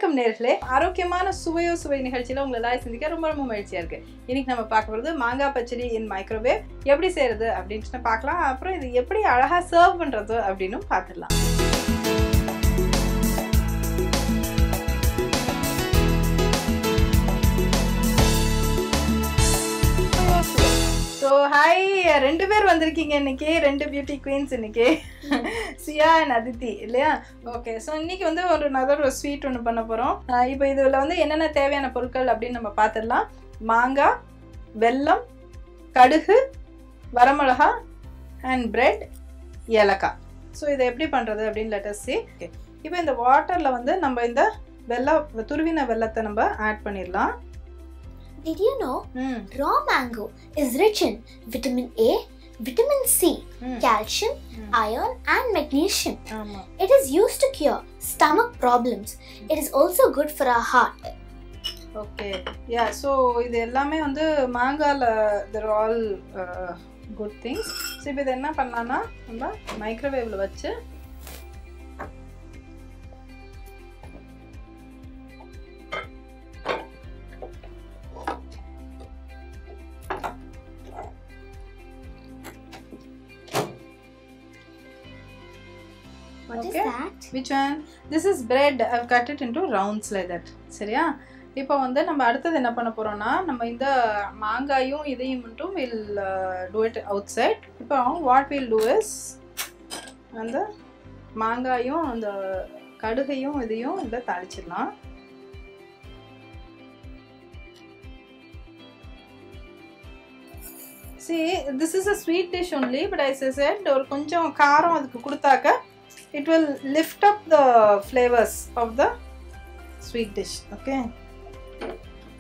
வணக்கம் நேர்களே, ஆரோக்கியமான சுவையோ சுவை நிகழ்ச்சியில் உங்களை எல்லாரும் சந்திக்க ரொம்ப ரொம்ப மகிழ்ச்சியாக இருக்குது. இன்றைக்கி நம்ம பார்க்க போகிறது மாங்காய் பச்சடி இன் மைக்ரோவேவ் எப்படி செய்கிறது அப்படின்ட்டு பார்க்கலாம். அப்புறம் இது எப்படி அழகாக சர்வ் பண்ணுறது அப்படின்னு பார்த்துடலாம். ஸோ ஹாய், 2 பேர் வந்திருக்கீங்க இன்னைக்கு, 2 பியூட்டி குவீன்ஸ் இன்னைக்கு, சியா அண்ட் அதித்தி இல்லையா? ஓகே, ஸோ இன்னைக்கு வந்து ஒரு ஸ்வீட் ஒன்று பண்ண போகிறோம். இப்போ இதில் வந்து என்னென்ன தேவையான பொருட்கள் அப்படின்னு நம்ம பார்த்துடலாம். மாங்காய், வெல்லம், கடுகு, வரமிளகா அண்ட் பிரெட், ஏலக்காய். ஸோ இதை எப்படி பண்ணுறது அப்படின்னு let us see. ஓகே, இப்போ இந்த வாட்டரில் வந்து நம்ம இந்த துருவின வெல்லத்தை நம்ம ஆட் பண்ணிடலாம். Did you know raw mango is rich in vitamin A, vitamin C, calcium, iron and magnesium. It is used to cure stomach problems. It is also good for our heart. Okay, yeah, so இது எல்லாமே வந்து மாங்கால they're all good things. So இப்போ இதை என்ன பண்ணலாம்னா நம்ம மைக்ரோவேவ்ல வச்சு What is that? Which one? This is bread. I've cut it into rounds like that. சரியா? இப்போ வந்து நம்ம அடுத்தது என்ன பண்ண போறோம்னா, நம்ம இந்த மாங்காயும் இதையும் மட்டும் will do it outside. இப்போ what we'll do is அந்த மாங்காயும் அந்த கடுகையும் இதையும் இத தாளிச்சிடலாம். See, this is a sweet dish only, but as I said, ஒரு கொஞ்சம் காரம் அதுக்கு கொடுத்தாக்க it will lift up the flavors of the sweet dish. Okay,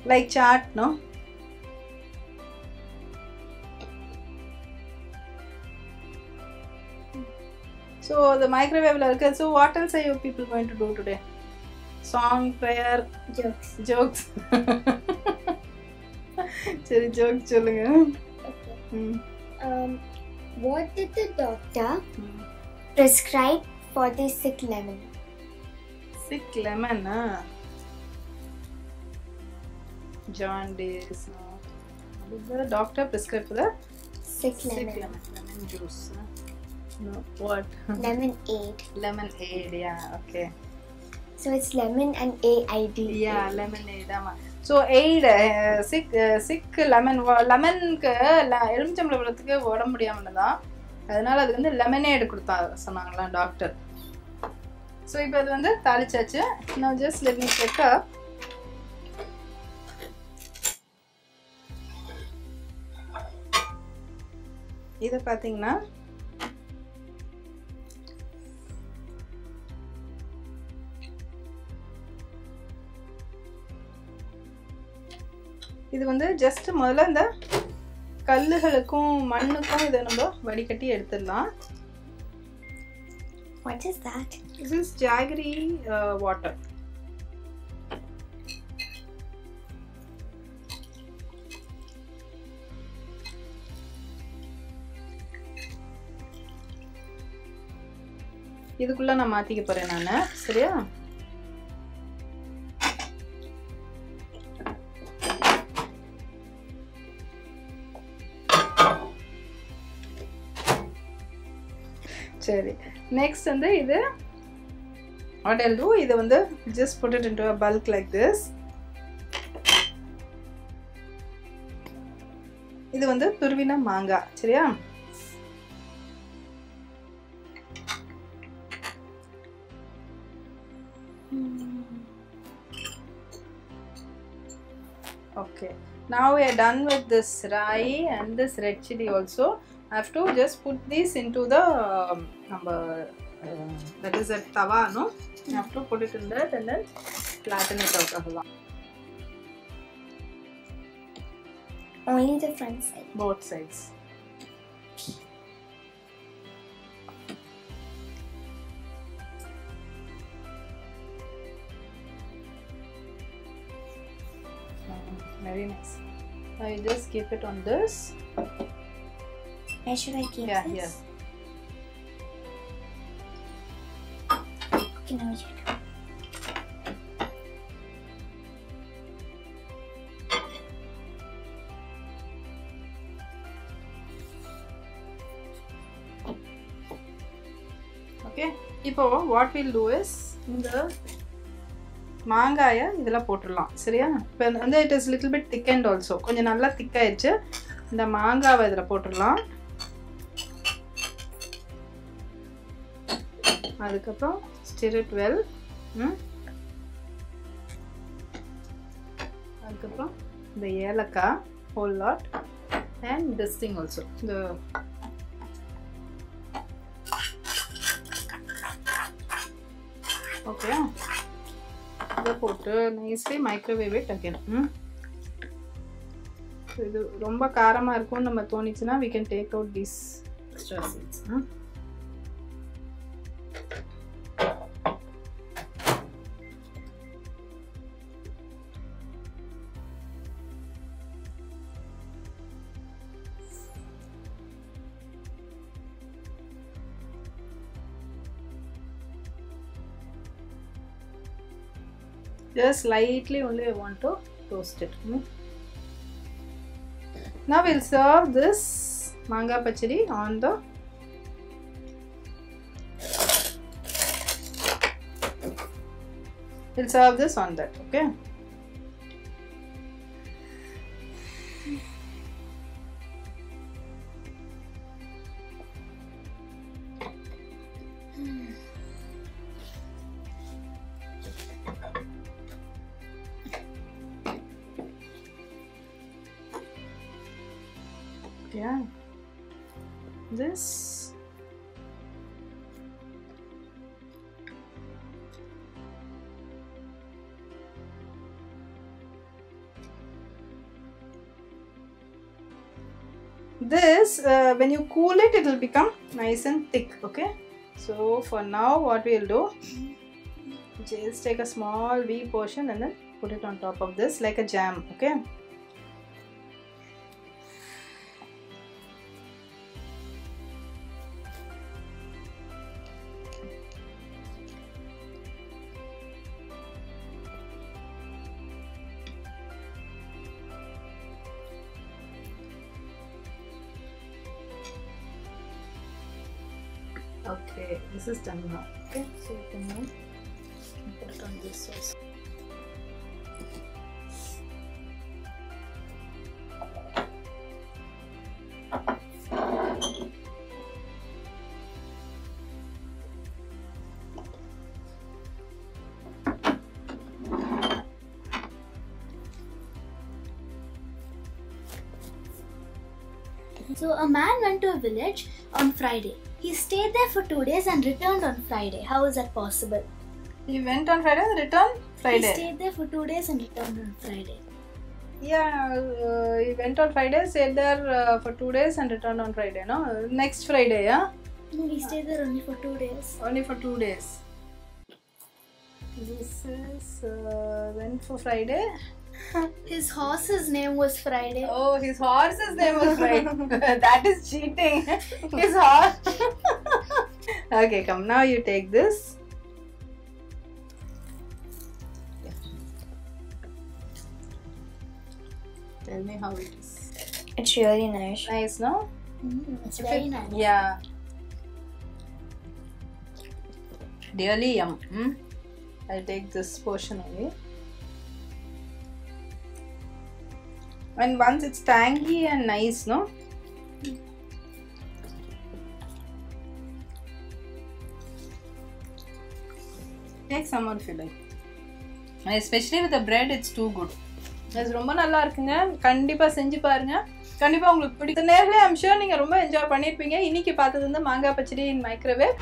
like chaat, no? So the microwave la irukku. So what else are you people going to do today? Song, prayer, jokes. Seri jokes solunga. Okay. What did the doctor prescribe for the sick lemon? Sick lemon, jaundice. What did the doctor prescribe for the sick lemon? Lemon juice. No, what? Lemonade. Lemonade, yeah, okay. So it's lemon and aid. Yeah, lemonade. So aid, sick lemon. லெமனுக்கு எலுமிச்சம்பழத்துக்கு உடம்பு முடியாமதான், அதனால அதுக்கு வந்து lemonade கொடுத்தா சொன்னாங்களா doctor. So இப்போ அது வந்து தாளிச்சாச்சு. now just let me check up. இதை பார்த்தீங்கன்னா இது வந்து ஜஸ்ட் முதல்ல இந்த கல்லுகளுக்கும் மண்ணுக்கும் இதை நம்ம வடிகட்டி எடுத்துடலாம். What is that? This is jaggery water. இதுக்குள்ள நான் மாத்திக்க போறேன் நானு, சரியா? சரி, next வந்து இது what I'll do, இது வந்து just put it into a bulk like this. இது வந்து துருவின மாங்காய், சரியா? Okay, now we are done with this rai and this red chili also. I have to just put this into the that is a tawa, no? I have to put it in that and then flatten it out. Only the front side. Both sides. Very nice. Now you just keep it on this. Where should I keep Yeah, this? yes. Okay, now you do. Okay இப்போ what we'll do is இந்த மாங்காயை இதில் போட்டுடலாம் சரியா. இப்போ வந்து it is little bit thickened also, கொஞ்சம் நல்லா திக்காயிடுச்சு. இந்த மாங்காவை இதில் போட்டுடலாம். அதுக்கப்புறம் stir it well. அதுக்கப்புறம் இந்த ஏலக்காய் whole lot and this thing also, the okay, இதை போட்டு nicely microwave it again. இது ரொம்ப காரமாக இருக்கும்னு நம்ம தோணிச்சுன்னா we can take out these extra seeds. Just lightly only I want to toast it. Now we'll serve this manga pachadi on the we'll serve this on that, okay? Yeah, this when you cool it, it will become nice and thick. Okay, so for now what we'll do, just take a small wee portion and then put it on top of this like a jam. Okay, okay, this is done now. Okay, so you can now put it on this sauce. So a man went to a village on Friday. He stayed there for 2 days and returned on Friday. How is that possible? He went on Friday and returned Friday. He stayed there for 2 days and returned on Friday. Yeah, he went on Friday, stayed there for 2 days and returned on Friday, no? Next Friday, yeah? No, he stayed there only for 2 days. Only for 2 days. This is went for Friday. His horse's name was Friday. Oh, his horse's name was Friday. That is cheating. His horse. Okay, come. Now you take this. Tell me how it is. It's really nice. Nice, no? It's very nice. Yeah. Really yum. I'll take this portion only. And once it's tangy and nice, no? Take some more if you like. And especially with the bread, it's too good. இது ரொம்ப நல்லா இருக்குங்க. கண்டிப்பா செஞ்சு பாருங்க. கண்டிப்பா உங்களுக்கு பிடிக்கும். நேர்ல I'm sure நீங்க ரொம்ப என்ஜாய் பண்ணிருப்பீங்க. இன்னைக்கு பார்த்தது வந்து மாங்காய் பச்சடி இன் மைக்ரோவேவ்.